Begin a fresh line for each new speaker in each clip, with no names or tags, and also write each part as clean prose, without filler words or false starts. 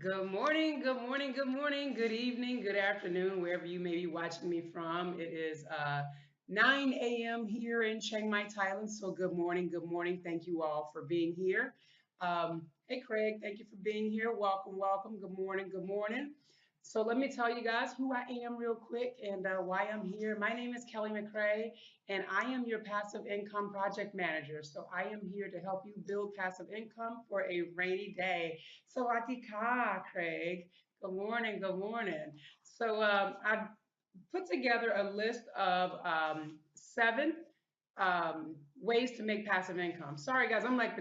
Good morning, good morning, good morning, good evening, good afternoon, wherever you may be watching me from. It is 9 a.m. here in Chiang Mai, Thailand. So, good morning, good morning. Thank you all for being here. Hey, Craig, thank you for being here. Welcome, welcome. Good morning, good morning. So, let me tell you guys who I am real quick and why I'm here. My name is Kelly McCrae, and I am your passive income project manager. So, I am here to help you build passive income for a rainy day. Sawatika, Craig. Good morning. Good morning. So I've put together a list of seven ways to make passive income. Sorry, guys. I'm like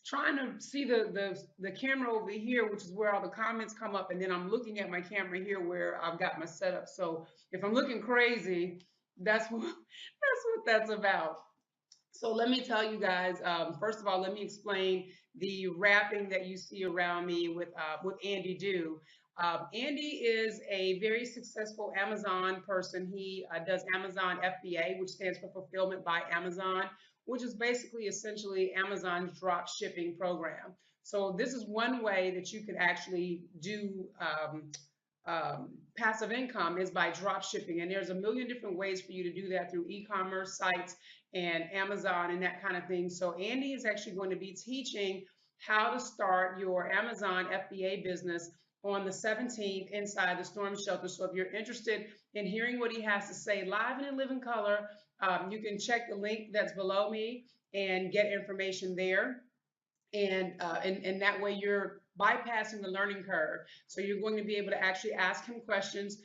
trying to see the camera over here, which is where all the comments come up, and then I'm looking at my camera here where I've got my setup. So if I'm looking crazy, that's what that's about. So let me tell you guys. First of all, let me explain the wrapping that you see around me with Andy Do. Andy is a very successful Amazon person. He does Amazon FBA, which stands for Fulfillment by Amazon, which is basically essentially Amazon's drop shipping program. So this is one way that you could actually do passive income is by drop shipping. And there's a million different ways for you to do that through e-commerce sites and Amazon and that kind of thing. So Andy is actually going to be teaching how to start your Amazon FBA business on the 17th inside the storm shelter. So if you're interested in hearing what he has to say live and in living color, you can check the link that's below me and get information there and that way you're bypassing the learning curve. So you're going to be able to actually ask him questions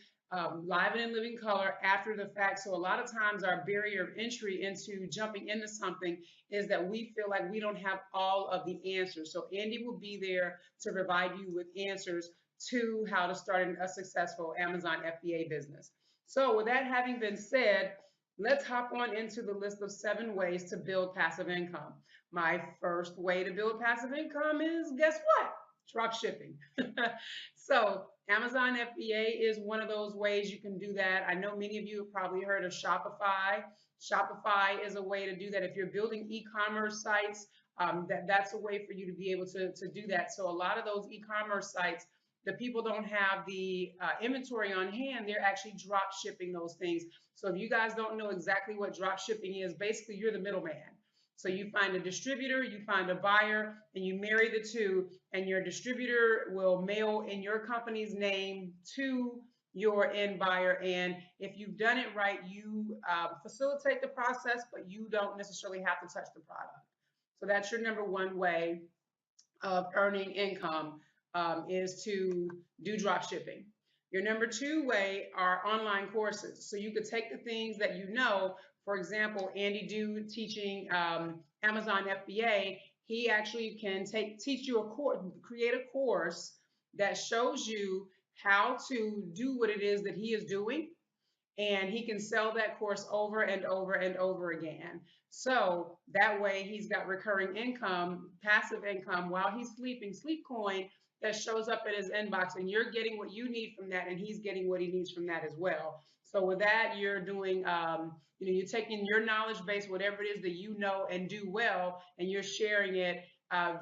live and in living color after the fact. So a lot of times our barrier of entry into jumping into something is that we feel like we don't have all of the answers. So Andy will be there to provide you with answers to how to start a successful Amazon FBA business. So with that having been said, let's hop on into the list of 7 ways to build passive income. My first way to build passive income is guess what? Drop shipping. So, Amazon FBA is one of those ways you can do that. I know many of you have probably heard of Shopify. Shopify is a way to do that. If you're building e commerce sites, that's a way for you to be able to do that. So, a lot of those e commerce sites, the people don't have the inventory on hand, they're actually drop shipping those things. So, if you guys don't know exactly what drop shipping is, basically you're the middleman. So you find a distributor, you find a buyer, and you marry the two, and your distributor will mail in your company's name to your end buyer. And if you've done it right, you facilitate the process, but you don't necessarily have to touch the product. So that's your number one way of earning income is to do drop shipping. Your number two way are online courses. So you could take the things that you know. For example, Andy Do teaching Amazon FBA. He actually can teach you a course, create a course that shows you how to do what it is that he is doing, and he can sell that course over and over and over again. So that way he's got recurring income, passive income while he's sleeping, sleep coin that shows up in his inbox, and you're getting what you need from that, and he's getting what he needs from that as well. So with that, you're doing, you're taking your knowledge base, whatever it is that you know and do well, and you're sharing it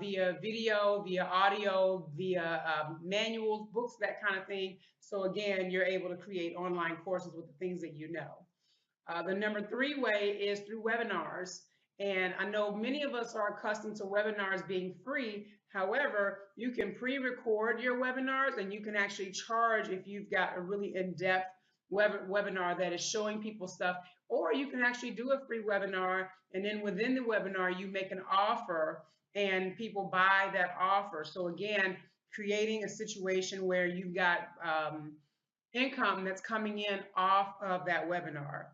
via video, via audio, via manuals, books, that kind of thing. So again, you're able to create online courses with the things that you know. The number 3 way is through webinars. And I know many of us are accustomed to webinars being free. However, you can pre-record your webinars and you can actually charge if you've got a really in-depth webinar that is showing people stuff. Or you can actually do a free webinar, and then within the webinar, you make an offer and people buy that offer. So again, creating a situation where you've got income that's coming in off of that webinar.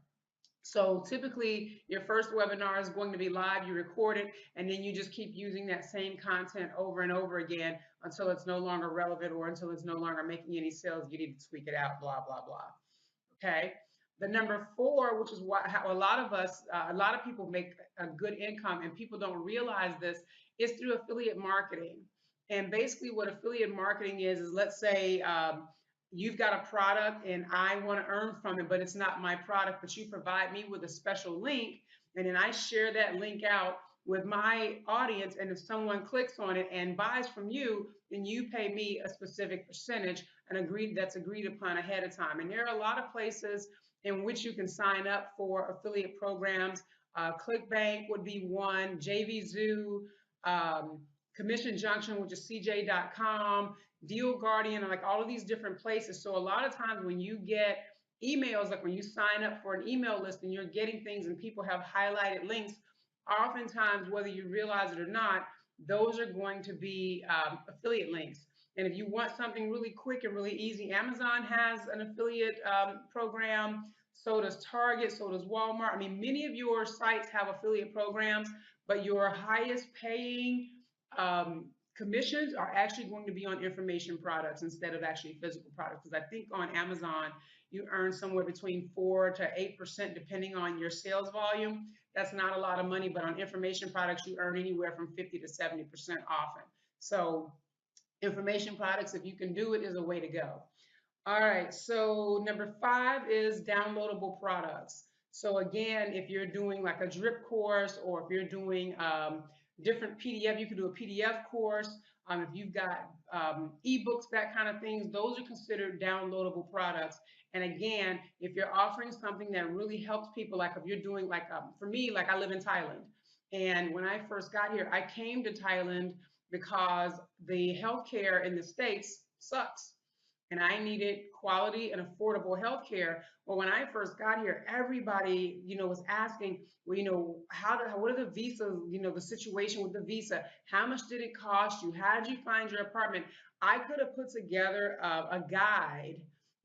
So typically your first webinar is going to be live, you record it, and then you just keep using that same content over and over again until it's no longer relevant or until it's no longer making any sales. You need to tweak it out, blah, blah, blah. Okay. The number 4, which is how a lot of us, a lot of people make a good income, and people don't realize this, is through affiliate marketing. And basically what affiliate marketing is let's say you've got a product and I want to earn from it, but it's not my product, but you provide me with a special link, and then I share that link out with my audience. And if someone clicks on it and buys from you, then you pay me a specific percentage and that's agreed upon ahead of time. And there are a lot of places in which you can sign up for affiliate programs. ClickBank would be one, JVZoo, um, Commission Junction, which is CJ.com, Deal Guardian, and like all of these different places. So a lot of times when you get emails, like when you sign up for an email list and you're getting things and people have highlighted links, oftentimes, whether you realize it or not, those are going to be affiliate links. And if you want something really quick and really easy, Amazon has an affiliate program. So does Target. So does Walmart. I mean, many of your sites have affiliate programs, but your highest paying commissions are actually going to be on information products instead of actually physical products. Because I think on Amazon, you earn somewhere between 4 to 8% depending on your sales volume. That's not a lot of money, but on information products, you earn anywhere from 50 to 70% often. So information products, if you can do it, is a way to go. All right, so number 5 is downloadable products. So again, if you're doing like a drip course or if you're doing different PDF, you can do a PDF course. If you've got ebooks, that kind of things, those are considered downloadable products. And again, if you're offering something that really helps people, like if you're doing like, for me, like I live in Thailand. And when I first got here, I came to Thailand because the healthcare in the States sucks and I needed quality and affordable health care. Well, when I first got here, everybody, was asking, well, what are the visas, the situation with the visa? How much did it cost you? How did you find your apartment? I could have put together a guide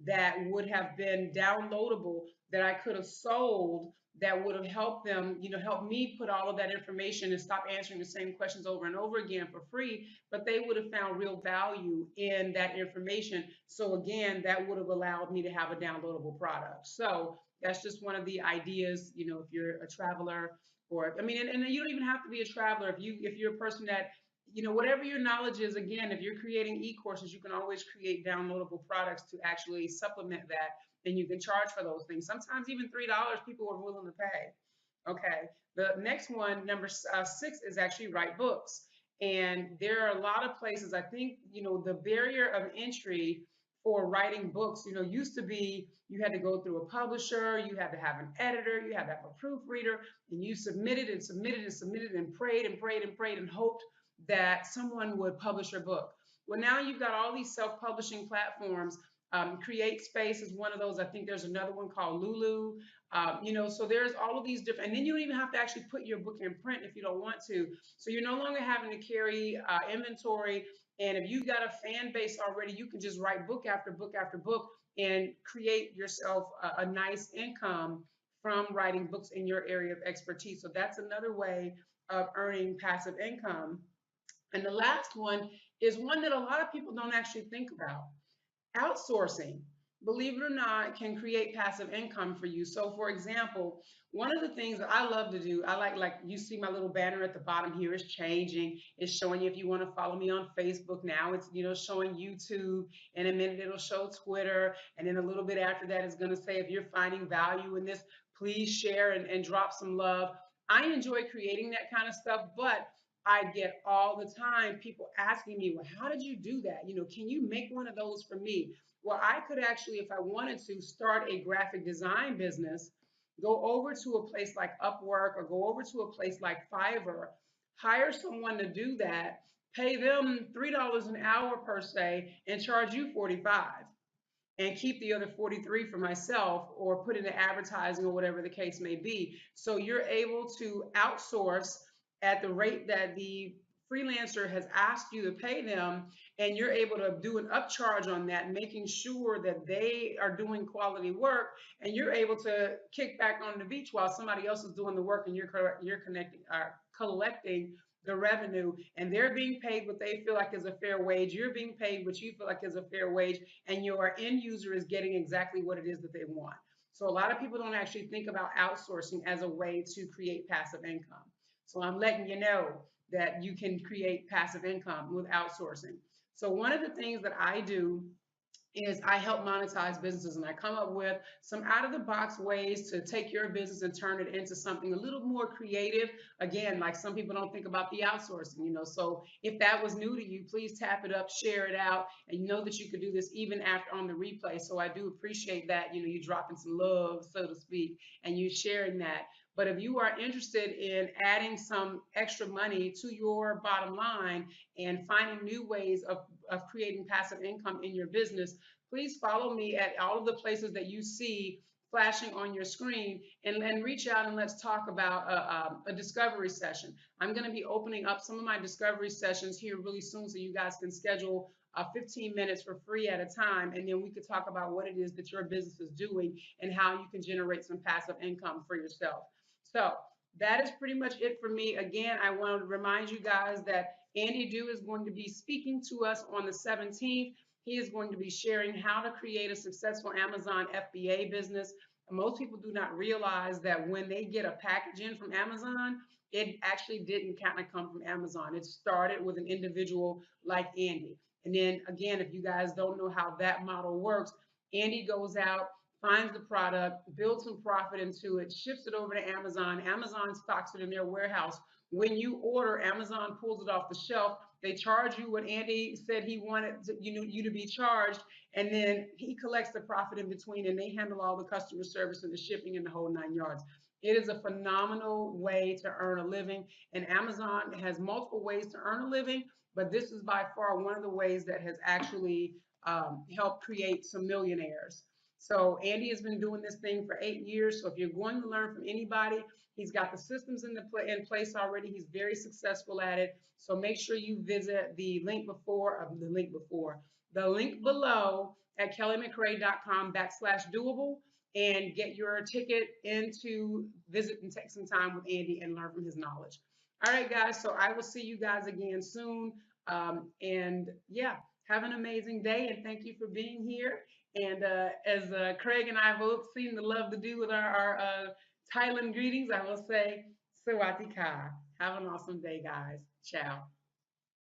that would have been downloadable that I could have sold that would have helped them, help me put all of that information and stop answering the same questions over and over again for free, but they would have found real value in that information. So again, that would have allowed me to have a downloadable product. So that's just one of the ideas, if you're a traveler or, I mean, and you don't even have to be a traveler. If you're a person that, whatever your knowledge is, again, if you're creating e-courses, you can always create downloadable products to actually supplement that, and you can charge for those things. Sometimes even $3 people are willing to pay. Okay. The next one, number 6, is actually write books. And there are a lot of places, I think, the barrier of entry for writing books, used to be you had to go through a publisher, you had to have an editor, you had to have a proofreader, and you submitted and submitted and submitted and prayed and prayed and prayed and hoped that someone would publish your book. Well, now you've got all these self-publishing platforms. Create Space is one of those. I think there's another one called Lulu. So there's all of these different, and then you don't even have to actually put your book in print if you don't want to. So you're no longer having to carry inventory. And if you've got a fan base already, you can just write book after book after book and create yourself a nice income from writing books in your area of expertise. So that's another way of earning passive income. And the last one is one that a lot of people don't actually think about. Outsourcing, believe it or not, can create passive income for you. So for example, one of the things that I love to do, I like you see my little banner at the bottom here is changing. It's showing you if you want to follow me on Facebook now. It's, showing YouTube. In a minute, it'll show Twitter. And then a little bit after that, it's going to say, if you're finding value in this, please share and drop some love. I enjoy creating that kind of stuff, but I get all the time people asking me, well, how did you do that? Can you make one of those for me? Well, I could actually, if I wanted to, start a graphic design business, go over to a place like Upwork or go over to a place like Fiverr, hire someone to do that, pay them $3 an hour per se, and charge you 45 and keep the other 43 for myself or put into advertising or whatever the case may be. So you're able to outsource at the rate that the freelancer has asked you to pay them, and you're able to do an upcharge on that, making sure that they are doing quality work, and you're able to kick back on the beach while somebody else is doing the work, and collecting the revenue, and they're being paid what they feel like is a fair wage. You're being paid what you feel like is a fair wage, and your end user is getting exactly what it is that they want. So a lot of people don't actually think about outsourcing as a way to create passive income. So I'm letting you know that you can create passive income with outsourcing. So one of the things that I do is I help monetize businesses, and I come up with some out of the box ways to take your business and turn it into something a little more creative. Again, like some people don't think about the outsourcing, so if that was new to you, please tap it up, share it out, and you know that you could do this even after on the replay. So I do appreciate that, you dropping some love, so to speak, and you sharing that. But if you are interested in adding some extra money to your bottom line and finding new ways of creating passive income in your business, please follow me at all of the places that you see flashing on your screen, and reach out and let's talk about a discovery session. I'm going to be opening up some of my discovery sessions here really soon so you guys can schedule 15 minutes for free at a time, and then we could talk about what it is that your business is doing and how you can generate some passive income for yourself. So that is pretty much it for me. Again, I want to remind you guys that Andy Dew is going to be speaking to us on the 17th. He is going to be sharing how to create a successful Amazon FBA business. Most people do not realize that when they get a package in from Amazon, it actually didn't kind of come from Amazon. It started with an individual like Andy. And then again, if you guys don't know how that model works, Andy goes out, finds the product, builds some profit into it, ships it over to Amazon. Amazon stocks it in their warehouse. When you order, Amazon pulls it off the shelf. They charge you what Andy said he wanted you to be charged, and then he collects the profit in between, and they handle all the customer service and the shipping and the whole 9 yards. It is a phenomenal way to earn a living, and Amazon has multiple ways to earn a living, but this is by far one of the ways that has actually helped create some millionaires. So Andy has been doing this thing for 8 years. So if you're going to learn from anybody, he's got the systems in place already. He's very successful at it. So make sure you visit the link below at kellymccrae.com/doable and get your ticket in to visit and take some time with Andy and learn from his knowledge. All right, guys. So I will see you guys again soon. And yeah, have an amazing day, and thank you for being here. And as Craig and I both seem to love to do with our Thailand greetings, I will say Sawati Ka. Have an awesome day, guys. Ciao.